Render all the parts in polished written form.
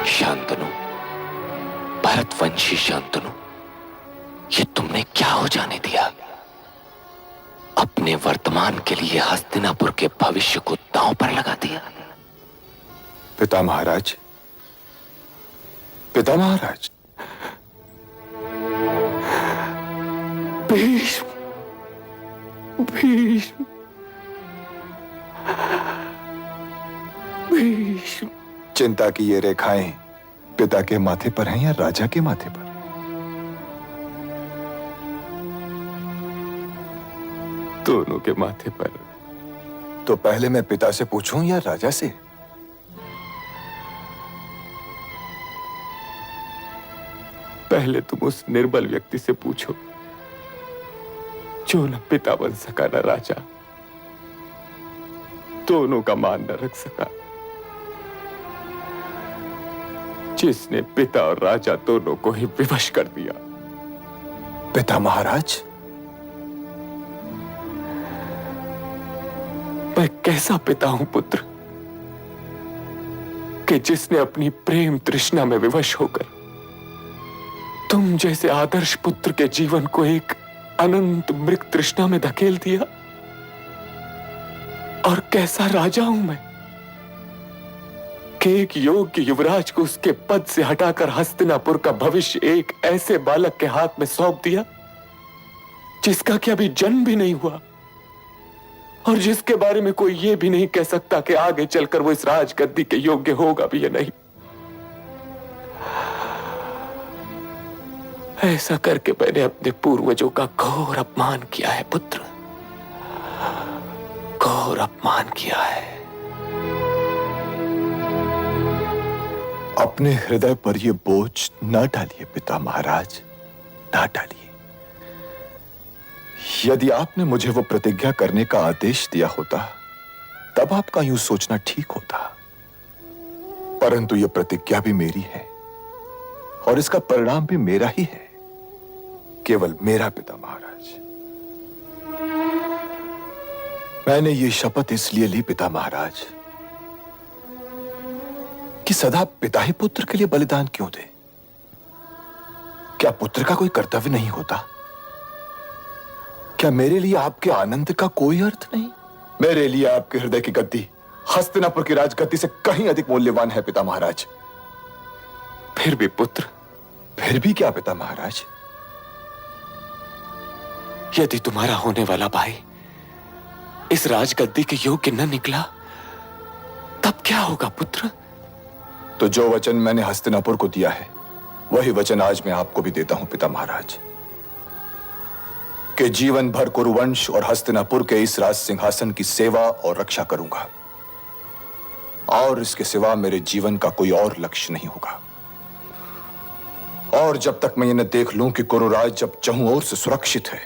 शांतनु, भरतवंशी शांतनु, ये तुमने क्या हो जाने दिया? अपने वर्तमान के लिए हस्तिनापुर के भविष्य को दांव पर लगा दिया। पिता महाराज, पिता महाराज। भीष्म, भीष्म, भीष्म। चिंता की ये रेखाएं पिता के माथे पर हैं या राजा के माथे पर? दोनों के माथे पर। तो पहले मैं पिता से पूछूं या राजा से? पहले तुम उस निर्बल व्यक्ति से पूछो जो न पिता बन सका न राजा, दोनों का मान न रख सका, जिसने पिता और राजा दोनों को ही विवश कर दिया। पिता महाराज, मैं कैसा पिता हूं पुत्र कि जिसने अपनी प्रेम तृष्णा में विवश होकर तुम जैसे आदर्श पुत्र के जीवन को एक अनंत मृग तृष्णा में धकेल दिया। और कैसा राजा हूं मैं कि एक योग्य युवराज को उसके पद से हटाकर हस्तिनापुर का भविष्य एक ऐसे बालक के हाथ में सौंप दिया जिसका कि अभी जन्म भी नहीं हुआ और जिसके बारे में कोई यह भी नहीं कह सकता कि आगे चलकर वो इस राजगद्दी के योग्य होगा भी या नहीं। ऐसा करके मैंने अपने पूर्वजों का घोर अपमान किया है पुत्र, घोर अपमान किया है। अपने हृदय पर यह बोझ न डालिए पिता महाराज, न डालिए। यदि आपने मुझे वो प्रतिज्ञा करने का आदेश दिया होता तब आपका यूं सोचना ठीक होता, परंतु यह प्रतिज्ञा भी मेरी है और इसका परिणाम भी मेरा ही है, केवल मेरा पिता महाराज। मैंने ये शपथ इसलिए ली पिता महाराज कि सदा पिता ही पुत्र के लिए बलिदान क्यों दे? क्या पुत्र का कोई कर्तव्य नहीं होता? क्या मेरे लिए आपके आनंद का कोई अर्थ नहीं? मेरे लिए आपके हृदय की गद्दी हस्तिनापुर की राजगद्दी से कहीं अधिक मूल्यवान है पिता महाराज। फिर भी पुत्र। फिर भी क्या पिता महाराज? यदि तुम्हारा होने वाला भाई इस राजगद्दी के योग्य न निकला तब क्या होगा पुत्र? तो जो वचन मैंने हस्तिनापुर को दिया है वही वचन आज मैं आपको भी देता हूं पिता महाराज, कि जीवन भर कुरुवंश और हस्तिनापुर के इस राज सिंहासन की सेवा और रक्षा करूंगा और इसके सिवा मेरे जीवन का कोई और लक्ष्य नहीं होगा। और जब तक मैं ये न देख लूं कि कुरुराज जब चहुं ओर से सुरक्षित है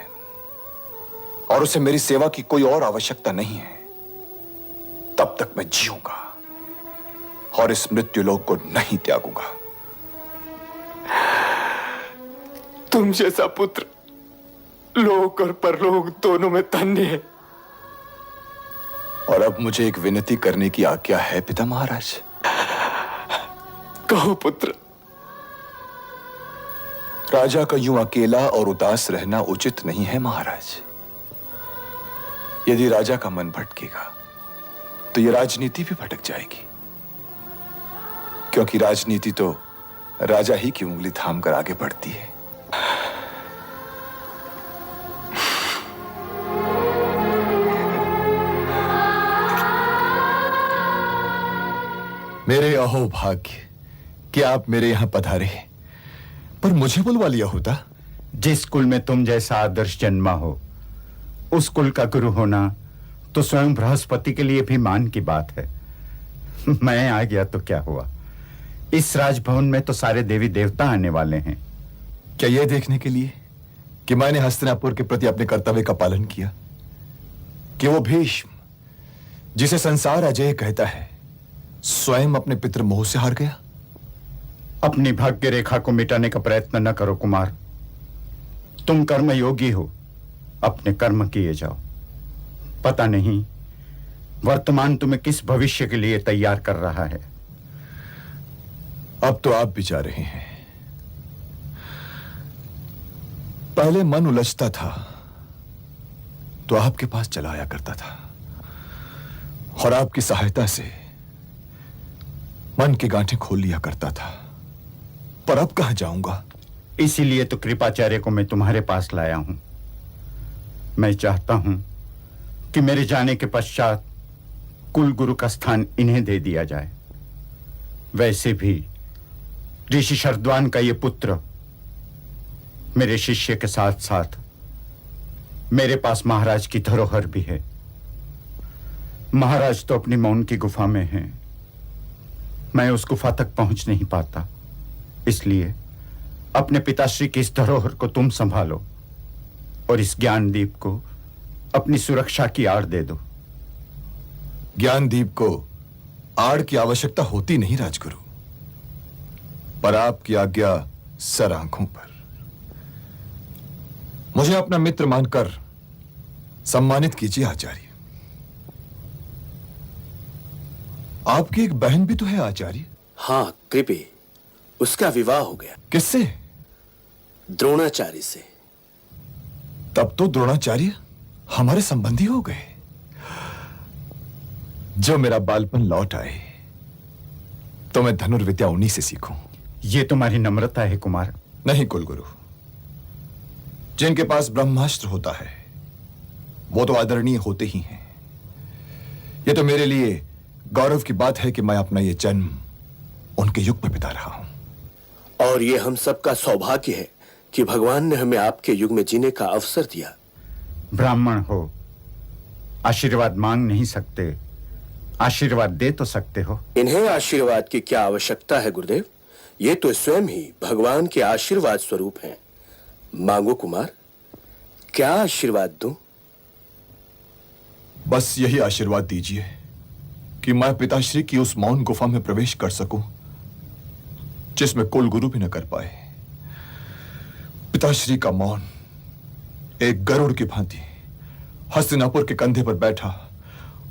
और उसे मेरी सेवा की कोई और आवश्यकता नहीं है, तब तक मैं जीऊंगा और इस मृत्युलोक को नहीं त्यागूंगा। तुम जैसा पुत्र लोक और परलोक दोनों में धन्य है। और अब मुझे एक विनती करने की आज्ञा है पिता महाराज। कहो पुत्र। राजा का यूं अकेला और उदास रहना उचित नहीं है महाराज। यदि राजा का मन भटकेगा तो यह राजनीति भी भटक जाएगी, क्योंकि राजनीति तो राजा ही की उंगली थामकर आगे बढ़ती है। मेरे अहो भाग्य कि आप मेरे यहां पधारे, पर मुझे बुलवा लिया होता। जिस कुल में तुम जैसा आदर्श जन्मा हो उस कुल का गुरु होना तो स्वयं बृहस्पति के लिए भी मान की बात है। मैं आ गया तो क्या हुआ, इस राजभवन में तो सारे देवी देवता आने वाले हैं। क्या यह देखने के लिए कि मैंने हस्तिनापुर के प्रति अपने कर्तव्य का पालन किया, कि वो भीष्म जिसे संसार अजय कहता है स्वयं अपने पितृ मोह से हार गया? अपनी भाग्य रेखा को मिटाने का प्रयत्न न करो कुमार। तुम कर्मयोगी हो अपने कर्म किए जाओ। पता नहीं वर्तमान तुम्हें किस भविष्य के लिए तैयार कर रहा है। अब तो आप भी जा रहे हैं। पहले मन उलझता था तो आपके पास चला आया करता था, और आपकी सहायता से मन की गांठें खोल लिया करता था। पर अब कहां जाऊंगा? इसीलिए तो कृपाचार्य को मैं तुम्हारे पास लाया हूं। मैं चाहता हूं कि मेरे जाने के पश्चात कुल गुरु का स्थान इन्हें दे दिया जाए। वैसे भी ऋषि शरद्वान का ये पुत्र मेरे शिष्य के साथ साथ मेरे पास महाराज की धरोहर भी है। महाराज तो अपनी मौन की गुफा में हैं। मैं उस गुफा तक पहुंच नहीं पाता, इसलिए अपने पिताश्री की इस धरोहर को तुम संभालो और इस ज्ञानदीप को अपनी सुरक्षा की आड़ दे दो। ज्ञानदीप को आड़ की आवश्यकता होती नहीं राजगुरु, पर आपकी आज्ञा सर आंखों पर। मुझे अपना मित्र मानकर सम्मानित कीजिए आचार्य। आपकी एक बहन भी तो है आचार्य। हाँ कृपे, उसका विवाह हो गया। किससे? द्रोणाचार्य से। तब तो द्रोणाचार्य हमारे संबंधी हो गए। जो मेरा बालपन लौट आए तो मैं धनुर्विद्या उन्हीं से सीखूं। ये तुम्हारी नम्रता है कुमार। नहीं कुलगुरु, जिनके पास ब्रह्मास्त्र होता है वो तो आदरणीय होते ही हैं। ये तो मेरे लिए गौरव की बात है कि मैं अपना ये जन्म उनके युग में बिता रहा हूं। और ये हम सबका सौभाग्य है कि भगवान ने हमें आपके युग में जीने का अवसर दिया। ब्राह्मण हो, आशीर्वाद मांग नहीं सकते, आशीर्वाद दे तो सकते हो। इन्हें आशीर्वाद की क्या आवश्यकता है गुरुदेव? ये तो स्वयं ही भगवान के आशीर्वाद स्वरूप हैं। मांगो कुमार, क्या आशीर्वाद दूं? बस यही आशीर्वाद दीजिए कि मैं पिताश्री की उस मौन गुफा में प्रवेश कर सकूं जिसमें कुल गुरु भी न कर पाए। पिताश्री का मौन एक गरुड़ की भांति हस्तिनापुर के कंधे पर बैठा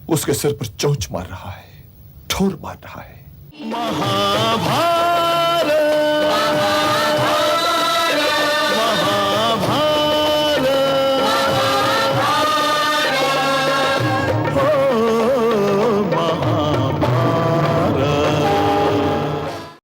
उसके सिर पर चोंच मार रहा है, ठोर मार रहा है। महाभारत